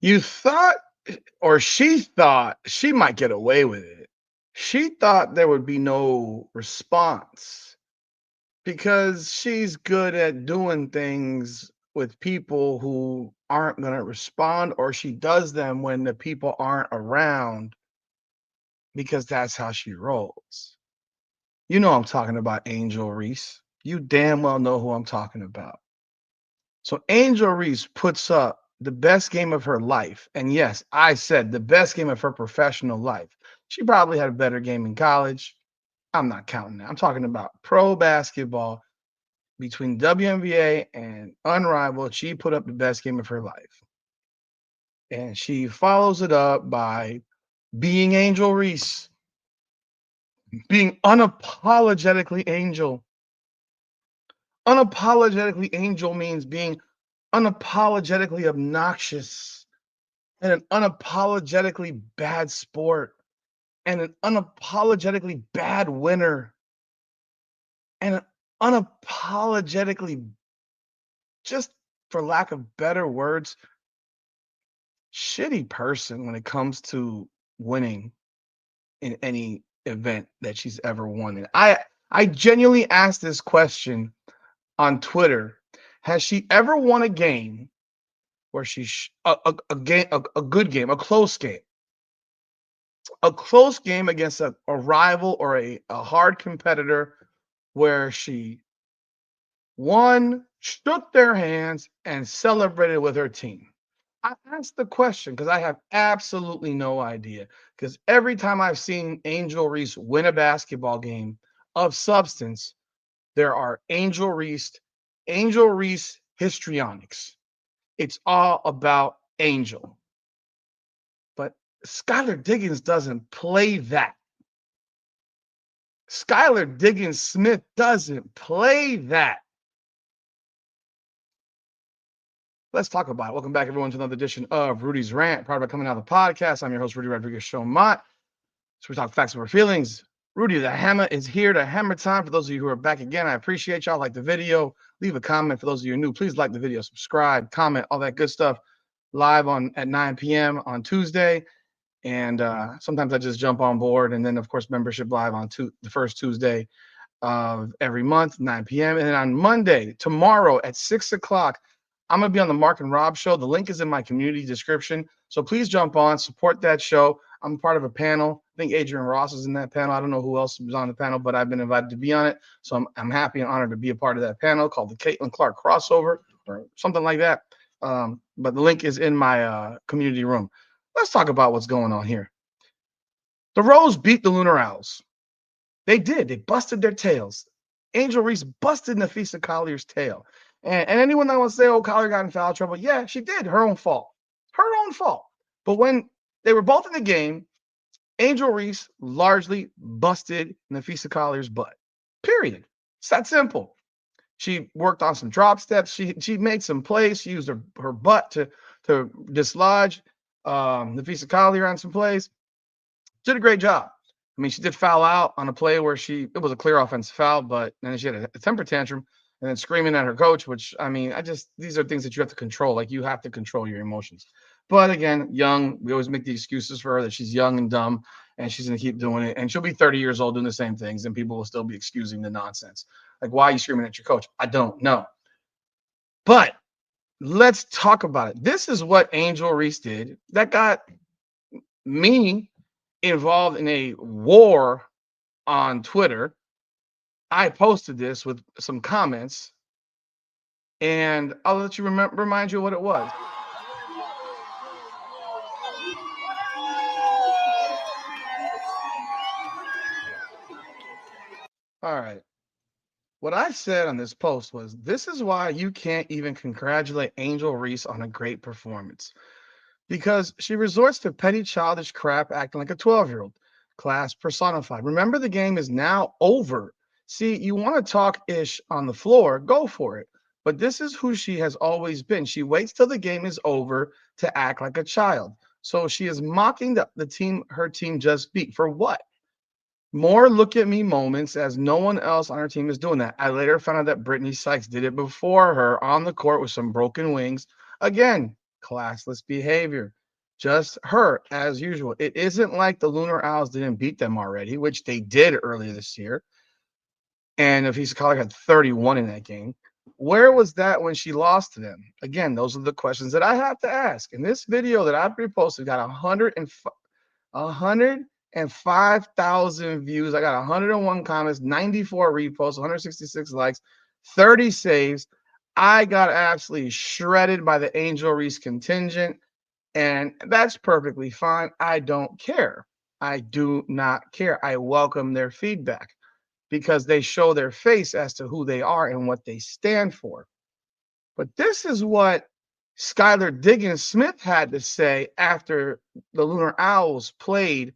You thought, or she thought, she might get away with it. She thought there would be no response because she's good at doing things with people who aren't going to respond, or she does them when the people aren't around because that's how she rolls. You know I'm talking about Angel Reese. You damn well know who I'm talking about. So Angel Reese puts up the best game of her life. And yes, I said the best game of her professional life. She probably had a better game in college. I'm not counting that. I'm talking about pro basketball between WNBA and Unrivaled. She put up the best game of her life. And she follows it up by being Angel Reese, being unapologetically Angel. Unapologetically Angel means being unapologetically obnoxious and an unapologetically bad sport and an unapologetically bad winner and an unapologetically, just for lack of better words, shitty person when it comes to winning in any event that she's ever won in. I genuinely asked this question on Twitter. Has she ever won a game where a game, a good game, a close game against a rival or a hard competitor where she won, shook their hands, and celebrated with her team? I asked the question because I have absolutely no idea. Because every time I've seen Angel Reese win a basketball game of substance, there are Angel Reese histrionics. It's all about Angel. But Skylar Diggins doesn't play that. Skylar Diggins-Smith doesn't play that. Let's talk about it. Welcome back, everyone, to another edition of Rudy's Rant, part of Coming Out of the Podcast. I'm your host, Rudy Rodriguez Showmont. So we talk facts over feelings. Rudy the Hammer is here to hammer time. For those of you who are back again, I appreciate y'all. Like the video, leave a comment. For those of you who are new, please like the video, subscribe, comment, all that good stuff. Live on at 9 p.m. on Tuesday. And sometimes I just jump on board. And then, of course, membership live on the first Tuesday of every month, 9 p.m. And then on Monday, tomorrow at 6 o'clock, I'm going to be on the Mark and Rob show. The link is in my community description. So please jump on, support that show. I'm part of a panel. I think Adrian Ross is in that panel. I don't know who else is on the panel, but I've been invited to be on it. So I'm happy and honored to be a part of that panel called the Caitlin Clark Crossover or something like that. But the link is in my community room. Let's talk about what's going on here. The Rose beat the Lunar Owls. They did. They busted their tails. Angel Reese busted Nafisa Collier's tail. And anyone that wants to say, oh, Collier got in foul trouble, yeah, she did. Her own fault. Her own fault. But when they were both in the game, Angel Reese largely busted Nafisa Collier's butt. Period. It's that simple. She worked on some drop steps. She made some plays. She used her butt to dislodge Nafisa Collier on some plays. Did a great job. I mean, she did foul out on a play where it was a clear offensive foul, but then she had a temper tantrum and then screaming at her coach, which, I mean, these are things that you have to control. Like, you have to control your emotions. But again, young, we always make the excuses for her that she's young and dumb and she's going to keep doing it. And she'll be 30 years old doing the same things and people will still be excusing the nonsense. Like, why are you screaming at your coach? I don't know. But let's talk about it. This is what Angel Reese did that got me involved in a war on Twitter. I posted this with some comments, and I'll let you remind you what it was. All right. What I said on this post was, this is why you can't even congratulate Angel Reese on a great performance. Because she resorts to petty childish crap acting like a 12-year-old. Class personified. Remember, the game is now over. See, you want to talk ish on the floor, go for it. But this is who she has always been. She waits till the game is over to act like a child. So she is mocking the team her team just beat. For what? More look at me moments, as no one else on her team is doing that. I later found out that Brittney Sykes did it before her on the court with some broken wings. Again, classless behavior. Just her, as usual. It isn't like the Lunar Owls didn't beat them already, which they did earlier this year. And if he's Collar had 31 in that game. Where was that when she lost to them? Again, those are the questions that I have to ask. And this video that I reposted got 105,000 views. I got 101 comments, 94 reposts, 166 likes, 30 saves. I got absolutely shredded by the Angel Reese contingent, and that's perfectly fine. I don't care. I do not care. I welcome their feedback because they show their face as to who they are and what they stand for. But this is what Skylar Diggins-Smith had to say after the Lunar Owls played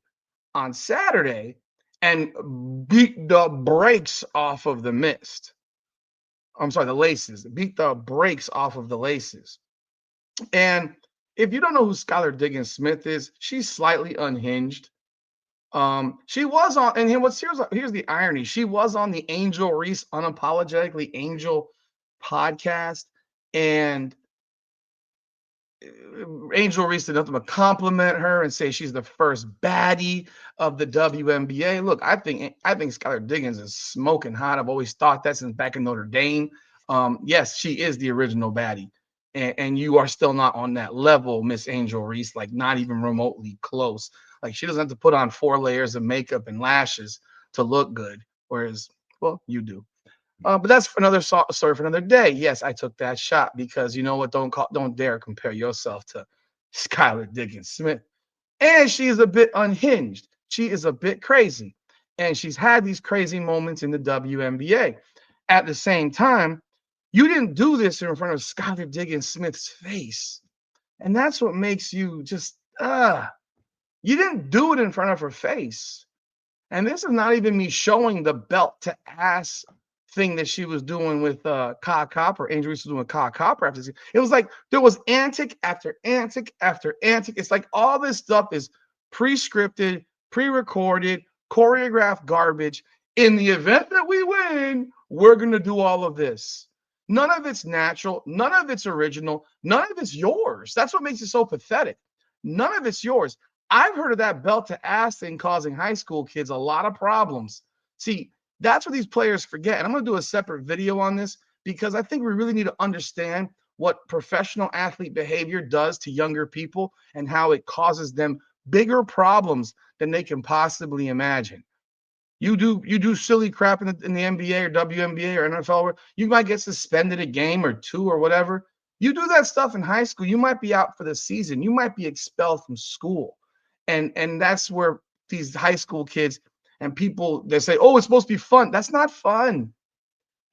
on Saturday and beat the brakes off of the mist. I'm sorry, the laces, beat the brakes off of the laces. And if you don't know who Skylar Diggins-Smith is, she's slightly unhinged. She was on, and here's the irony. She was on the Angel Reese Unapologetically Angel podcast, and Angel Reese did nothing but compliment her and say she's the first baddie of the WNBA. Look, I think Skylar Diggins is smoking hot. I've always thought that since back in Notre Dame. Yes, she is the original baddie, and you are still not on that level, Miss Angel Reese. Like not even remotely close. Like she doesn't have to put on 4 layers of makeup and lashes to look good, whereas, well, you do. But that's for another story for another day. Yes, I took that shot because you know what? Don't dare compare yourself to Skylar Diggins-Smith. And she is a bit unhinged. She is a bit crazy, and she's had these crazy moments in the WNBA. At the same time, you didn't do this in front of Skylar Diggins-Smith's face, and that's what makes you just You didn't do it in front of her face. And this is not even me showing the belt to ass thing that she was doing with Kai Copper. Angel Reese was doing with Kai Copper after this. It was like there was antic after antic after antic. It's like all this stuff is pre-scripted, pre-recorded, choreographed garbage. In the event that we win, we're gonna do all of this. None of it's natural, none of it's original, none of it's yours. That's what makes it so pathetic. None of it's yours. I've heard of that belt to ass thing causing high school kids a lot of problems. See, that's what these players forget. And I'm going to do a separate video on this because I think we really need to understand what professional athlete behavior does to younger people and how it causes them bigger problems than they can possibly imagine. You do silly crap in the NBA or WNBA or NFL where you might get suspended a game or 2 or whatever. You do that stuff in high school, you might be out for the season. You might be expelled from school. And that's where these high school kids and people they say, "Oh, it's supposed to be fun." That's not fun.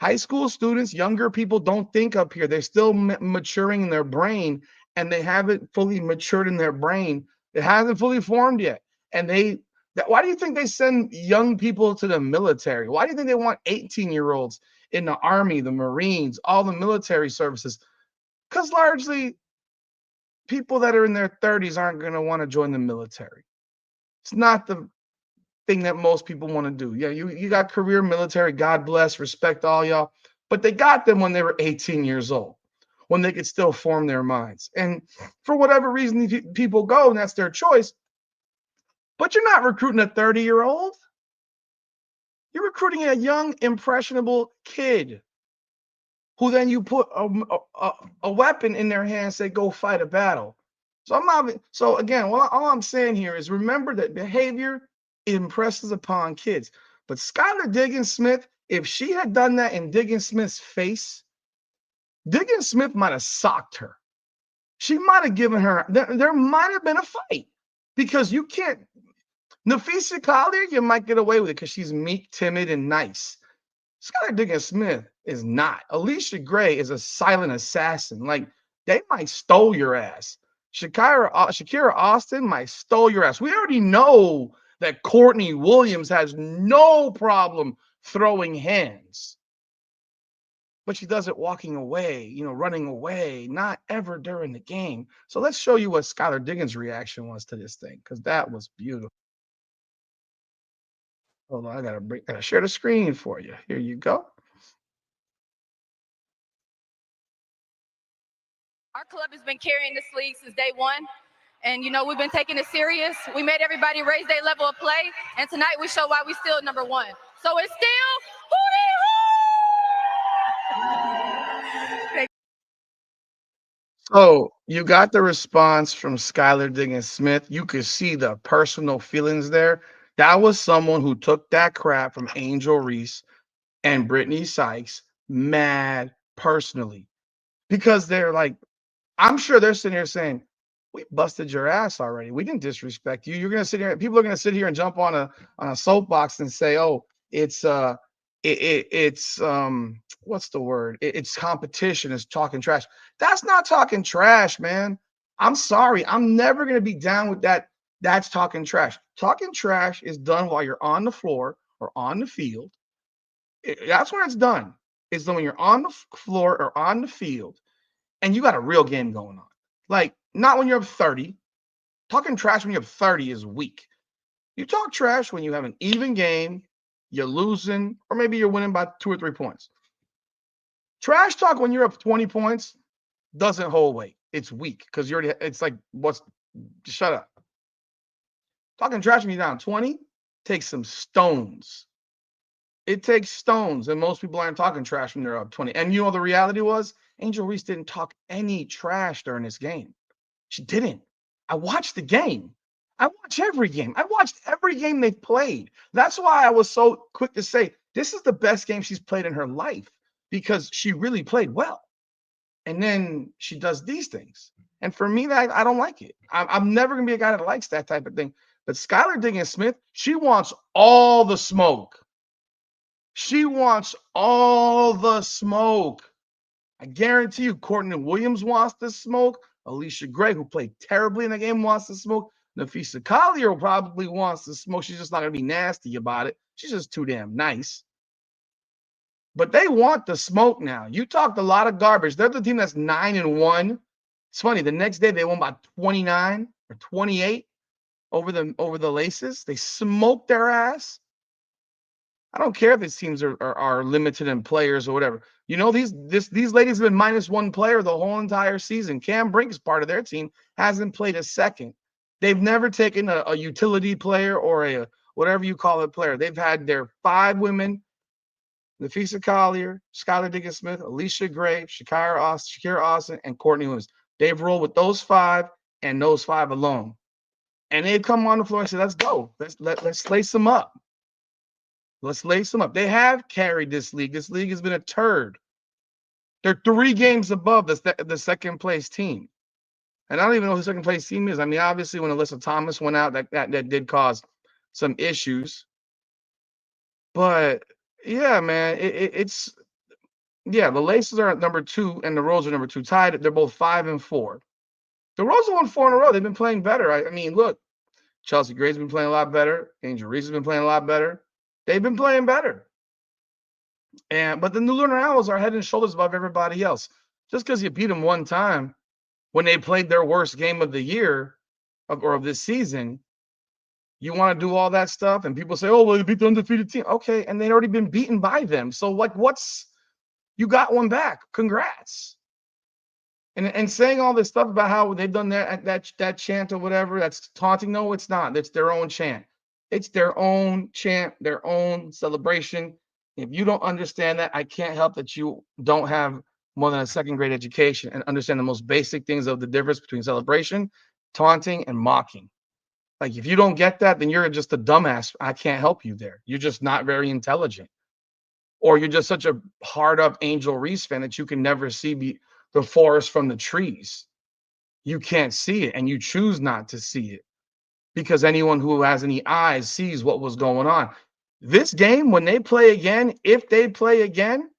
High school students, younger people don't think up here. They're still maturing in their brain and they haven't fully matured in their brain. It hasn't fully formed yet. And why do you think they send young people to the military? Why do you think they want 18-year-olds in the Army, the Marines, all the military services? Because largely people that are in their 30s aren't going to want to join the military. It's not the thing that most people want to do. Yeah, you got career military, God bless, respect all y'all. But they got them when they were 18 years old, when they could still form their minds. And for whatever reason, people go, and that's their choice. But you're not recruiting a 30-year-old. You're recruiting a young, impressionable kid who then you put a weapon in their hand and say, go fight a battle. So I'm not. So again, all I'm saying here is remember that behavior impresses upon kids. But Skylar Diggins-Smith, if she had done that in Diggins-Smith's face, Diggins-Smith might have socked her. She might have given her. There might have been a fight because you can't. Nafisa Collier, you might get away with it because she's meek, timid, and nice. Skylar Diggins-Smith is not. Alicia Gray is a silent assassin. Like they might stole your ass. Shakira Austin might stole your ass. We already know that Courtney Williams has no problem throwing hands, but she does it walking away, running away, not ever during the game. So let's show you what Skylar Diggins' reaction was to this thing because that was beautiful. Hold on, I gotta share the screen for you. Here you go. Our club has been carrying this league since day one. And, we've been taking it serious. We made everybody raise their level of play. And tonight we show why we still number one. So it's still hootie-hoo! So you got the response from Skylar Diggins-Smith. You could see the personal feelings there. That was someone who took that crap from Angel Reese and Brittney Sykes mad personally because they're like, I'm sure they're sitting here saying, "We busted your ass already. We didn't disrespect you. You're gonna sit here. People are gonna sit here and jump on a soapbox and say, oh, it's what's the word? It's competition. It's talking trash. That's not talking trash, man. I'm sorry. I'm never gonna be down with that. That's talking trash. Talking trash is done while you're on the floor or on the field. That's when it's done. It's done when you're on the floor or on the field and you got a real game going on. Like, not when you're up 30. Talking trash when you're up 30 is weak. You talk trash when you have an even game, you're losing, or maybe you're winning by 2 or 3 points. Trash talk when you're up 20 points doesn't hold weight. It's weak because it's like, shut up. Talking trash when you're down 20 takes some stones. It takes stones, and most people aren't talking trash when they're up 20. And the reality was Angel Reese didn't talk any trash during this game. She didn't. I watched the game. I watch every game. I watched every game they've played. That's why I was so quick to say this is the best game she's played in her life because she really played well. And then she does these things. And for me, that I don't like it. I'm never going to be a guy that likes that type of thing. But Skylar Diggins-Smith, she wants all the smoke. She wants all the smoke. I guarantee you, Courtney Williams wants the smoke. Alicia Gray, who played terribly in the game, wants the smoke. Nafisa Collier probably wants the smoke. She's just not going to be nasty about it. She's just too damn nice. But they want the smoke now. You talked a lot of garbage. They're the team that's 9-1. It's funny. The next day they won by 29 or 28 over the Laces. They smoked their ass. I don't care if these teams are limited in players or whatever. These ladies have been -1 player the whole entire season. Cam Brink is part of their team, hasn't played a second. They've never taken a utility player or a whatever you call it player. They've had their 5 women: Nafisa Collier, Skylar Diggins-Smith, Alicia Gray, Shakira Austin, and Courtney Williams. They've rolled with those 5 and those 5 alone. And they've come on the floor and said, let's go. Let's lace them up. Let's lace them up. They have carried this league. This league has been a turd. They're 3 games above the second place team. And I don't even know who the second place team is. I mean, obviously, when Alyssa Thomas went out, that did cause some issues. But yeah, man, the Laces are at number 2 and the Rose are number 2 tied. They're both 5 and 4. The Rose have won 4 in a row. They've been playing better. I mean, look, Chelsea Gray's been playing a lot better. Angel Reese has been playing a lot better. They've been playing better. But the Lunar Owls are head and shoulders above everybody else. Just because you beat them one time when they played their worst game of the year or of this season, you want to do all that stuff, and people say, "Oh, well, you beat the undefeated team." Okay, and they'd already been beaten by them. So, you got one back? Congrats. And saying all this stuff about how they've done that chant or whatever, that's taunting. No, it's not. It's their own chant. It's their own chant, their own celebration. If you don't understand that, I can't help that you don't have more than a second grade education and understand the most basic things of the difference between celebration, taunting, and mocking. Like, if you don't get that, then you're just a dumbass. I can't help you there. You're just not very intelligent. Or you're just such a hard-up Angel Reese fan that you can never see the forest from the trees. You can't see it, and you choose not to see it because anyone who has any eyes sees what was going on. This game, when they play again, if they play again,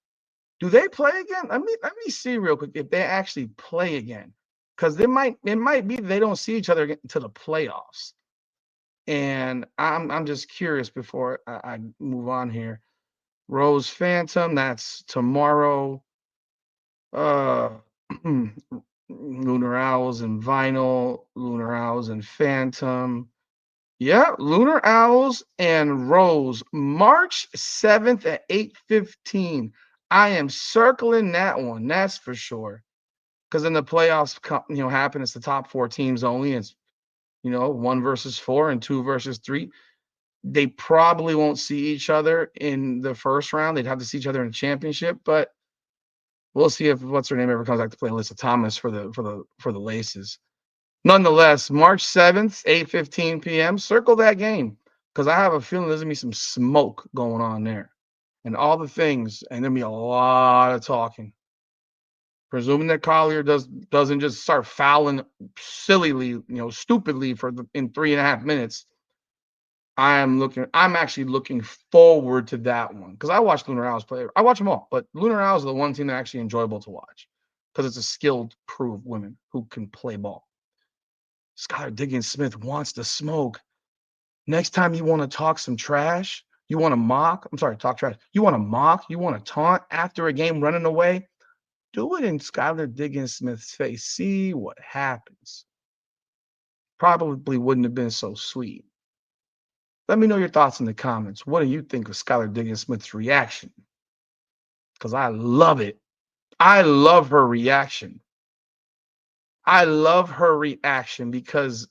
do they play again? Let me see real quick if they actually play again, because it might be they don't see each other until the playoffs. And I'm just curious before I move on here. Rose Phantom, that's tomorrow. Lunar Owls and Vinyl, Lunar Owls and Phantom. Yeah, Lunar Owls and Rose, March 7th at 8:15. I am circling that one, that's for sure. because in the playoffs, happen. It's the top 4 teams only. It's 1 versus 4 and 2 versus 3. They probably won't see each other in the first round. They'd have to see each other in the championship, but we'll see if what's her name ever comes back to play Alyssa Thomas for the Laces. Nonetheless, March 7th, 8:15 p.m. Circle that game because I have a feeling there's gonna be some smoke going on there, and all the things, and there'll be a lot of talking. Presuming that Collier doesn't just start fouling sillily, stupidly in 3.5 minutes. I'm actually looking forward to that one because I watch Lunar Owls play. I watch them all, but Lunar Owls are the one team that's actually enjoyable to watch because it's a skilled crew of women who can play ball. Skylar Diggins-Smith wants to smoke. Next time you want to talk some trash, you want to mock. I'm sorry, talk trash. You want to mock, you want to taunt after a game running away. Do it in Skylar Diggins-Smith's face. See what happens. Probably wouldn't have been so sweet. Let me know your thoughts in the comments. What do you think of Skylar Diggins-Smith's reaction? Because I love it. I love her reaction. I love her reaction because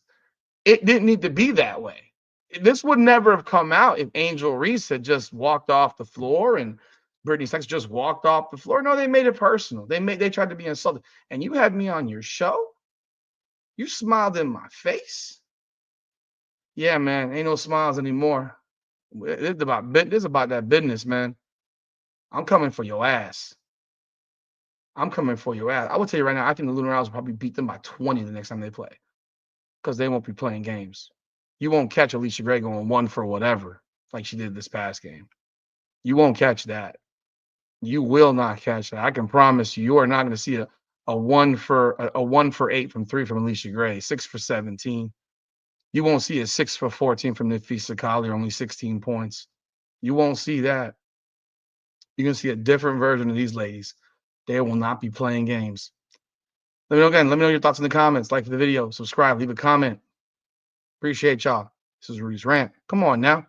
it didn't need to be that way. This would never have come out if Angel Reese had just walked off the floor and Brittney Sykes just walked off the floor. No, they made it personal. They tried to be insulted. And you had me on your show. You smiled in my face. Yeah, man, ain't no smiles anymore. It's about that business, man. I'm coming for your ass. I'm coming for your ass. I will tell you right now, I think the Lunar Owls will probably beat them by 20 the next time they play because they won't be playing games. You won't catch Alicia Gray going 1 for whatever like she did this past game. You won't catch that. You will not catch that. I can promise you are not going to see a 1 for 8 from 3 from Alicia Gray, 6 for 17. You won't see a 6 for 14 from Nafisa Collier, only 16 points. You won't see that. You're going to see a different version of these ladies. They will not be playing games. Let me know your thoughts in the comments. Like the video, subscribe, leave a comment. Appreciate y'all. This is Rudy's Rant. Come on now.